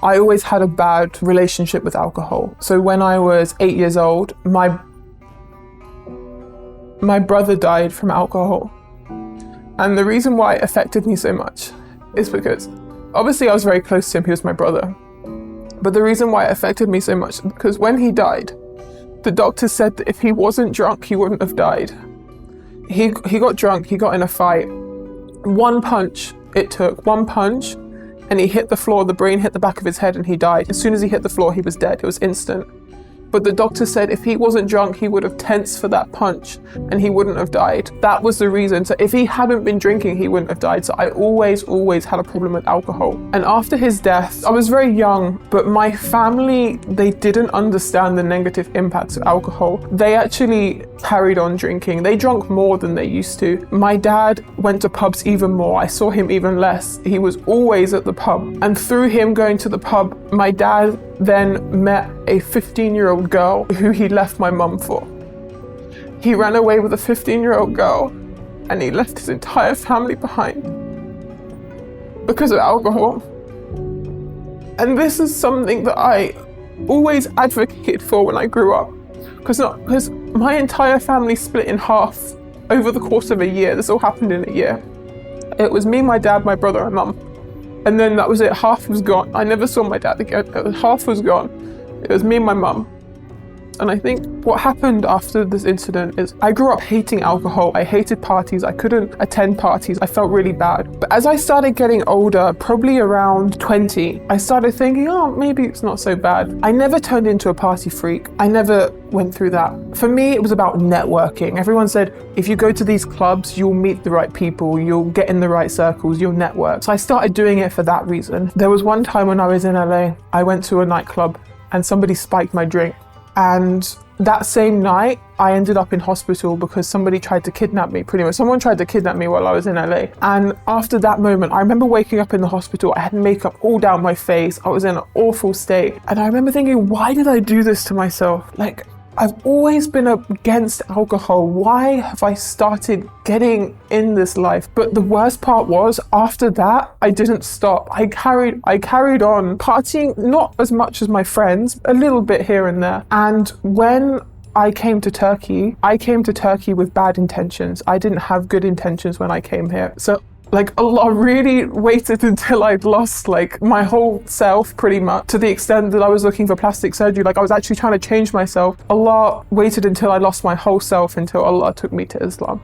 I always had a bad relationship with alcohol. So when I was 8 years old, my brother died from alcohol. And the reason why it affected me so much is because obviously I was very close to him, he was my brother. But the reason why it affected me so much is because when he died, the doctor said that if he wasn't drunk, he wouldn't have died. He got drunk, he got in a fight. One punch it took, one punch, and he hit the floor, the brain hit the back of his head and he died. As soon as he hit the floor, he was dead, it was instant. But the doctor said if he wasn't drunk, he would have tensed for that punch and he wouldn't have died. That was the reason. So if he hadn't been drinking, he wouldn't have died. So I always had a problem with alcohol. And after his death, I was very young, but my family, they didn't understand the negative impacts of alcohol. They actually carried on drinking. They drank more than they used to. My dad went to pubs even more. I saw him even less. He was always at the pub. And through him going to the pub, my dad then met a 15-year-old girl who he left my mum for. He ran away with a 15-year-old girl and he left his entire family behind because of alcohol. And this is something that I always advocated for when I grew up, because my entire family split in half over the course of a year. This all happened in a year. It was me, my dad, my brother and mum. And then that was it, half was gone. I never saw my dad again, half was gone. It was me and my mum. And I think what happened after this incident is I grew up hating alcohol. I hated parties. I couldn't attend parties. I felt really bad. But as I started getting older, probably around 20, I started thinking, oh, maybe it's not so bad. I never turned into a party freak. I never went through that. For me, it was about networking. Everyone said, if you go to these clubs, you'll meet the right people, you'll get in the right circles, you'll network. So I started doing it for that reason. There was one time when I was in LA, I went to a nightclub and somebody spiked my drink. And that same night, I ended up in hospital because somebody tried to kidnap me, pretty much. Someone tried to kidnap me while I was in LA. And after that moment, I remember waking up in the hospital. I had makeup all down my face. I was in an awful state. And I remember thinking, why did I do this to myself? Like, I've always been against alcohol. Why have I started getting in this life? But the worst part was, after that, I didn't stop. I carried on partying, not as much as my friends, a little bit here and there. And when I came to Turkey with bad intentions. I didn't have good intentions when I came here. So Allah really waited until I'd lost my whole self, pretty much, to the extent that I was looking for plastic surgery. I was actually trying to change myself. Allah waited until I lost my whole self until Allah took me to Islam.